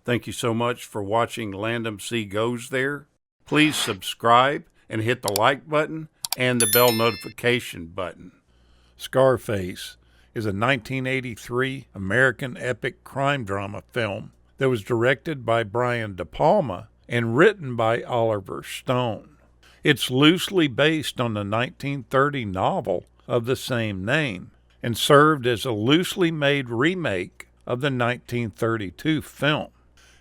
Thank you so much for watching Landumc Goes There. Please subscribe and hit the like button and the bell notification button. Scarface is a 1983 American epic crime drama film that was directed by Brian De Palma and written by Oliver Stone. It's loosely based on the 1930 novel of the same name and served as a loosely made remake of the 1932 film.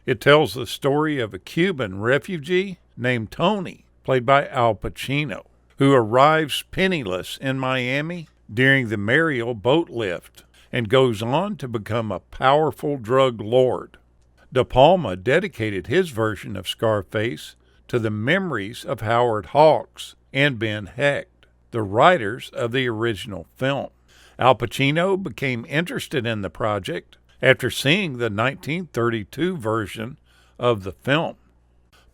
It tells the story of a Cuban refugee named Tony, played by Al Pacino, who arrives penniless in Miami during the Mariel boat lift and goes on to become a powerful drug lord. De Palma dedicated his version of Scarface to the memories of Howard Hawks and Ben Hecht, the writers of the original film. Al Pacino became interested in the project after seeing the 1932 version of the film.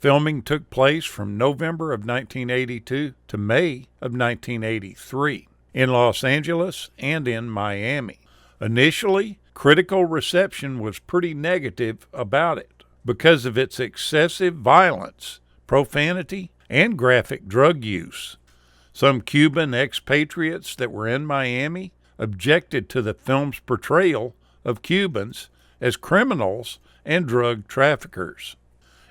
Filming took place from November of 1982 to May of 1983 in Los Angeles and in Miami. Initially, critical reception was pretty negative about it because of its excessive violence, profanity, and graphic drug use. Some Cuban expatriates that were in Miami objected to the film's portrayal of Cubans as criminals and drug traffickers.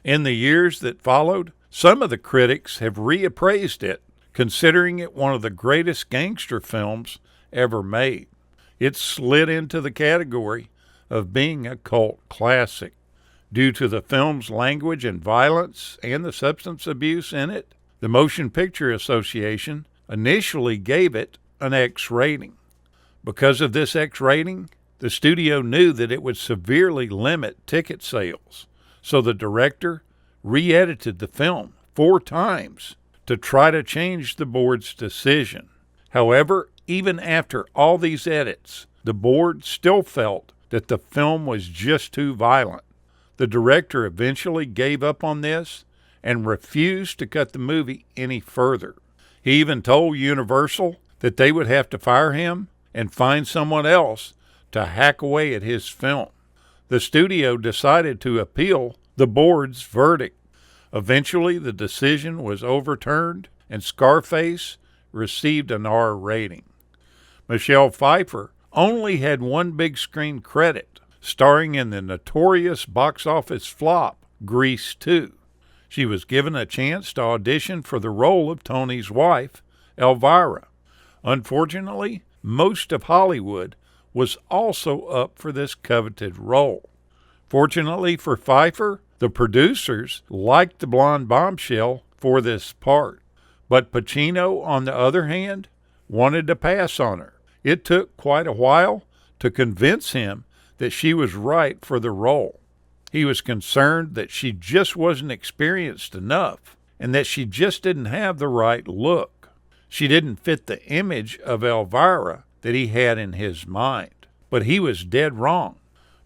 In the years that followed, some of the critics have reappraised it, considering it one of the greatest gangster films ever made. It slid into the category of being a cult classic. Due to the film's language and violence and the substance abuse in it, the Motion Picture Association initially gave it an X rating. Because of this X rating, the studio knew that it would severely limit ticket sales, so the director re-edited the film 4 times to try to change the board's decision. However, even after all these edits, the board still felt that the film was just too violent. The director eventually gave up on this and refused to cut the movie any further. He even told Universal that they would have to fire him and find someone else to hack away at his film. The studio decided to appeal the board's verdict. Eventually, the decision was overturned and Scarface received an R rating. Michelle Pfeiffer only had one big screen credit, starring in the notorious box office flop Grease 2. She was given a chance to audition for the role of Tony's wife, Elvira. Unfortunately, most of Hollywood was also up for this coveted role. Fortunately for Pfeiffer, the producers liked the blonde bombshell for this part, but Pacino, on the other hand, wanted to pass on her. It took quite a while to convince him that she was right for the role. He was concerned that she just wasn't experienced enough and that she just didn't have the right look. She didn't fit the image of Elvira that he had in his mind. But he was dead wrong.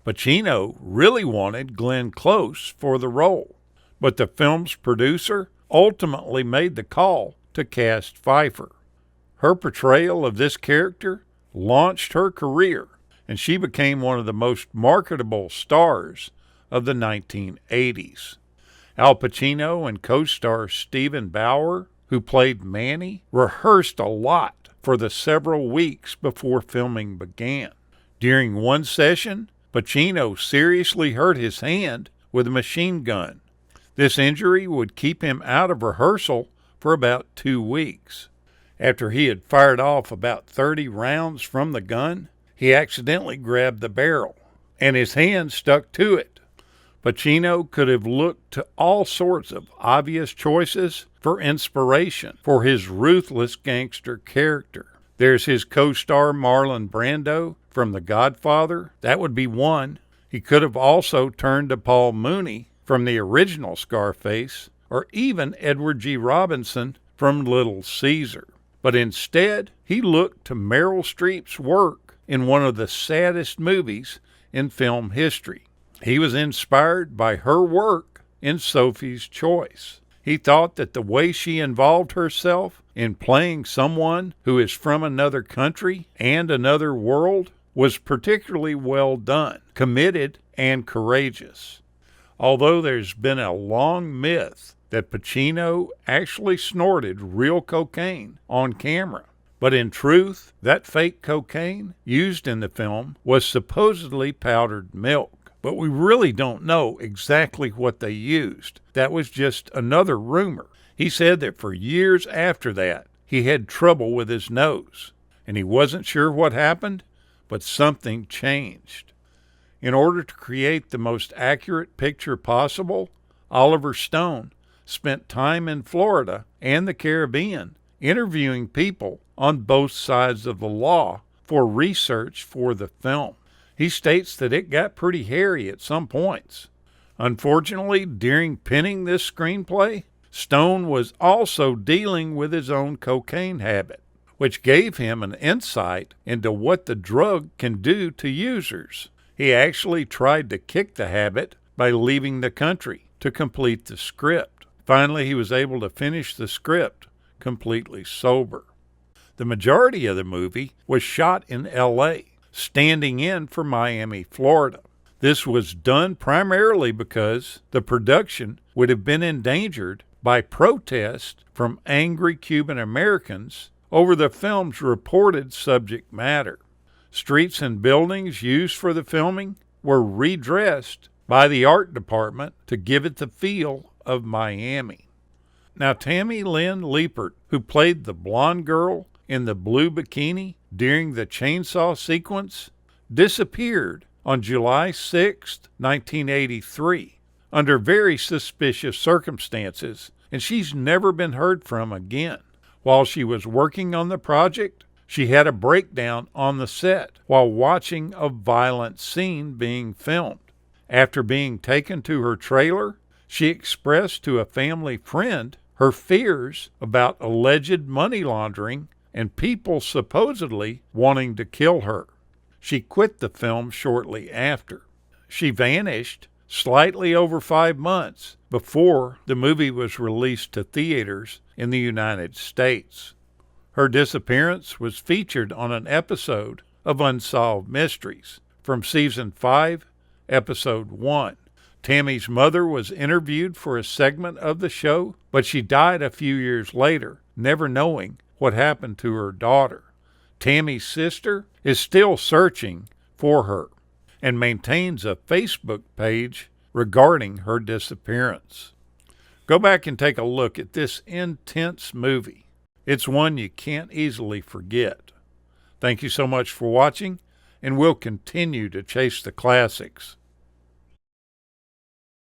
Pacino really wanted Glenn Close for the role, but the film's producer ultimately made the call to cast Pfeiffer. Her portrayal of this character launched her career, and she became one of the most marketable stars of the 1980s. Al Pacino and co-star Stephen Bauer, who played Manny, rehearsed a lot for the several weeks before filming began. During one session, Pacino seriously hurt his hand with a machine gun. This injury would keep him out of rehearsal for about 2 weeks. After he had fired off about 30 rounds from the gun, he accidentally grabbed the barrel, and his hand stuck to it. Pacino could have looked to all sorts of obvious choices for inspiration for his ruthless gangster character. There's his co-star Marlon Brando from The Godfather. That would be one. He could have also turned to Paul Mooney from the original Scarface, or even Edward G. Robinson from Little Caesar. But instead, he looked to Meryl Streep's work in one of the saddest movies in film history. He was inspired by her work in Sophie's Choice. He thought that the way she involved herself in playing someone who is from another country and another world was particularly well done, committed, and courageous. Although there's been a long myth that Pacino actually snorted real cocaine on camera. But in truth, that fake cocaine used in the film was supposedly powdered milk. But we really don't know exactly what they used. That was just another rumor. He said that for years after that, he had trouble with his nose, and he wasn't sure what happened, but something changed. In order to create the most accurate picture possible, Oliver Stone spent time in Florida and the Caribbean interviewing people on both sides of the law for research for the film. He states that it got pretty hairy at some points. Unfortunately, during penning this screenplay, Stone was also dealing with his own cocaine habit, which gave him an insight into what the drug can do to users. He actually tried to kick the habit by leaving the country to complete the script. Finally, he was able to finish the script completely sober. The majority of the movie was shot in L.A., standing in for Miami, Florida. This was done primarily because the production would have been endangered by protests from angry Cuban Americans over the film's reported subject matter. Streets and buildings used for the filming were redressed by the art department to give it the feel of Miami. Now, Tammy Leppert, who played the blonde girl in the blue bikini during the chainsaw sequence, disappeared on July 6, 1983, under very suspicious circumstances, and she's never been heard from again. While she was working on the project, she had a breakdown on the set while watching a violent scene being filmed. After being taken to her trailer, she expressed to a family friend her fears about alleged money laundering and people supposedly wanting to kill her. She quit the film shortly after. She vanished slightly over 5 months before the movie was released to theaters in the United States. Her disappearance was featured on an episode of Unsolved Mysteries from Season 5, Episode 1. Tammy's mother was interviewed for a segment of the show, but she died a few years later, never knowing what happened to her daughter. Tammy's sister is still searching for her and maintains a Facebook page regarding her disappearance. Go back and take a look at this intense movie. It's one you can't easily forget. Thank you so much for watching, and we'll continue to chase the classics.